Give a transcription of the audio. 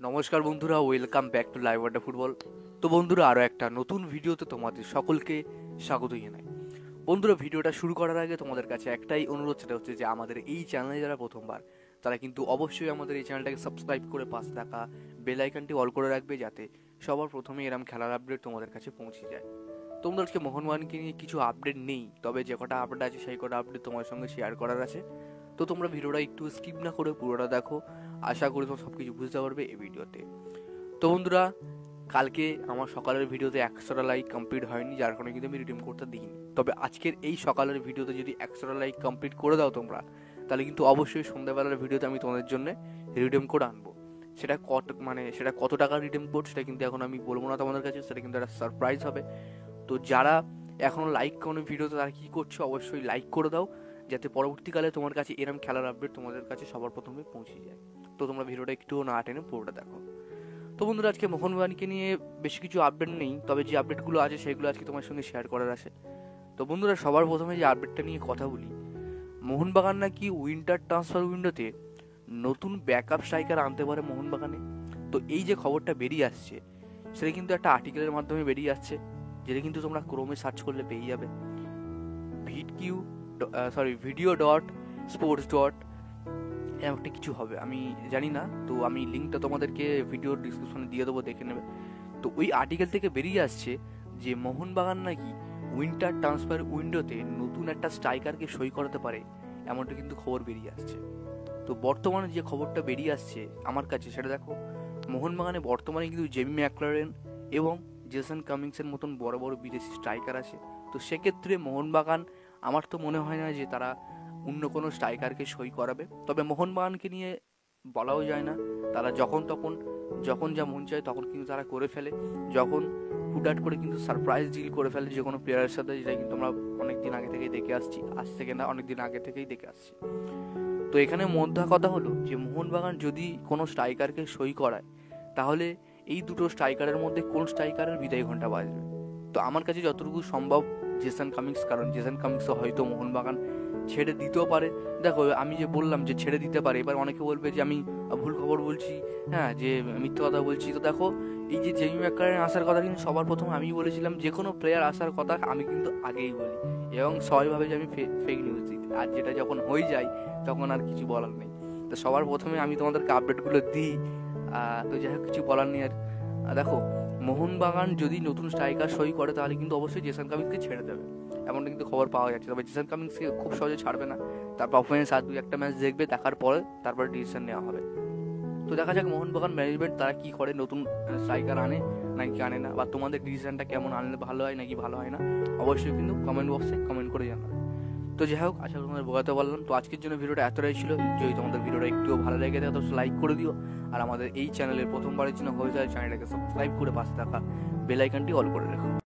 নমস্কার বন্ধুরা, welcome back to live আড্ডা ফুটবল। তো বন্ধুরা, আরও একটা নতুন ভিডিওতে তোমাদের সকলকে স্বাগত জানাই। বন্ধুরা, ভিডিওটা শুরু করার আগে তোমাদের কাছে একটাই অনুরোধ, সেটা হচ্ছে যে আমাদের এই চ্যানেলে যারা প্রথমবার, তারা কিন্তু অবশ্যই আমাদের এই চ্যানেলটাকে সাবস্ক্রাইব করে পাশে থাকা বেল আইকনটি অল করে রাখবে, যাতে সবার প্রথমে এরম খেলার আপডেট তোমাদের কাছে পৌঁছে যায়। তোমরা আজকে মোহনবাগানকে নিয়ে কিছু আপডেট নেই, তবে যে কটা আপডেট আছে সেই কটা আপডেট তোমার সঙ্গে শেয়ার করার আছে। তো তোমরা ভিডিওটা একটু স্কিপ না করে পুরোটা দেখো, আশা করি তোমরা সব কিছু বুঝতে পারবে এই ভিডিওতে। তো বন্ধুরা, কালকে আমার সকালের ভিডিওতে 100টা লাইক কমপ্লিট হয়নি, যার কারণে কিন্তু আমি রিডিম করতে দিইনি। তবে আজকের এই সকালের ভিডিওতে যদি 100টা লাইক কমপ্লিট করে দাও তোমরা, তাহলে কিন্তু অবশ্যই সন্ধ্যাবেলার ভিডিওতে আমি তোমাদের জন্য রিডিম কোড আনবো। সেটা কত টাকা রিডিম কোড সেটা কিন্তু এখন আমি বলবো না তোমাদের কাছে, সেটা কিন্তু একটা সারপ্রাইজ হবে। তো যারা এখনো লাইক কোনো ভিডিওতে, তারা কি করছো, অবশ্যই লাইক করে দাও, যাতে পরবর্তীকালে তোমার কাছে এরম খেলার আপডেট তোমাদের কাছে সবার প্রথমে পৌঁছে যায়। তো তোমরা ভিডিওটা একটু না টেনে পুরোটা দেখো। তো বন্ধুরা, আজকে মোহনবাগানকে নিয়ে বেশি কিছু আপডেট নেই, তবে যে আপডেটগুলো আছে সেগুলো আজকে তোমার সঙ্গে শেয়ার করার আছে। তো বন্ধুরা, সবার প্রথমে যে আপডেটটা নিয়ে কথা বলি, মোহনবাগান নাকি উইন্টার ট্রান্সফার উইন্ডোতে নতুন ব্যাকআপ স্ট্রাইকার আনতে পারে মোহনবাগানে। তো এই যে খবরটা বেরিয়ে আসছে, সেটা কিন্তু একটা আর্টিকেলের মাধ্যমে বেরিয়ে আসছে, যেটা কিন্তু তোমরা ক্রোমে সার্চ করলে পেয়ে যাবে। video.sports. একটা কিছু হবে, আমি জানি না, তো আমি লিঙ্কটা তোমাদেরকে ভিডিওর ডিসক্রিপশনে দিয়ে দেবো, দেখে নেবে। তো ওই আর্টিকেল থেকে বেরিয়ে আসছে যে মোহনবাগান নাকি উইন্টার ট্রান্সফার উইন্ডোতে নতুন একটা স্ট্রাইকারকে সই করাতে পারে, এমনটা কিন্তু খবর বেরিয়ে আসছে। তো বর্তমানে যে খবরটা বেরিয়ে আসছে আমার কাছে, সেটা দেখো, মোহনবাগানে বর্তমানে কিন্তু জেমি ম্যাকলারেন এবং জেসন কামিংসের মতন বড় বড় বিদেশি স্ট্রাইকার আছে। তো সেক্ষেত্রে মোহনবাগান, আমার তো মনে হয় না যে তারা অন্য কোনো স্ট্রাইকারকে সই করাবে। তবে মোহনবাগানকে নিয়ে বলাও যায় না, তারা যখন যা মন চায় তখন কিন্তু তারা করে ফেলে, যখন হুটহাট করে কিন্তু সারপ্রাইজ ডিল করে ফেলে যে কোনো প্লেয়ারের সাথে, যেটা কিন্তু আমরা অনেকদিন আগে থেকেই দেখে আসছি, আজ থেকে না, অনেকদিন আগে থেকেই দেখে আসছি। তো এখানে মোদ্দা কথা হলো যে মোহনবাগান যদি কোনো স্ট্রাইকারকে সই করায়, তাহলে এই দুটো স্ট্রাইকারের মধ্যে কোন স্ট্রাইকারের বিদায় ঘন্টা বাজবে? তো আমার কাছে যতটুকু সম্ভব জেসন কামিংস, কারণ জেসন কামিংস হয়তো মোহনবাগান ছেড়ে দিতেও পারে। দেখো, আমি যে বললাম যে ছেড়ে দিতে পারে, এবার অনেকে বলবে যে আমি ভুল খবর বলছি, হ্যাঁ, যে মিথ্যে কথা বলছি। তো দেখো, এই যে জেমি ম্যাকলারেন আসার কথা কিন্তু সবার প্রথম আমি বলেছিলাম, যে কোনো প্লেয়ার আসার কথা আমি কিন্তু আগেই বলি, এবং সবাই ভাবে যে আমি ফেক নিউজ দিই, আর যেটা যখন হয়ে যায় তখন আর কিছু বলার নেই। তো সবার প্রথমে আমি তোমাদেরকে আপডেটগুলো দিই। তো যাই হোক, কিছু বলার নেই আর। দেখো, মোহনবাগান যদি নতুন স্ট্রাইকার সই করে, তাহলে কিন্তু অবশ্যই জেসন কামিংসকে ছেড়ে দেবে, এমনটা কিন্তু খবর পাওয়া যাচ্ছে। তবে জেসন কামিংসকে খুব সহজে ছাড়বে না, তার পারফরমেন্স আর 2-1টা ম্যাচ দেখবে, দেখার পরে তারপরে ডিসিশন নেওয়া হবে। তো দেখা যাক মোহনবাগান ম্যানেজমেন্ট তারা কি করে, নতুন স্ট্রাইকার আনে নাকি আনে না, বা তোমাদের ডিসিশনটা কেমন, আনলে ভালো হয় নাকি ভালো হয় না, অবশ্যই কিন্তু কমেন্ট বক্সে কমেন্ট করে জানাবে। তো যাই হোক, আশা করি তোমাদের বোঝাতে পারলাম। তো আজকের জন্য ভিডিওটা এতটাই ছিল। যদি তোমাদের ভিডিওটা একটুও ভালো লেগে থাকে, তো লাইক করে দিও, আর আমাদের এই চ্যানেলের প্রথমবারের জন্য হয়ে যায় চ্যানেলটাকে সাবস্ক্রাইব করে পাশে থাকা বেল আইকনটি অল করে রাখো।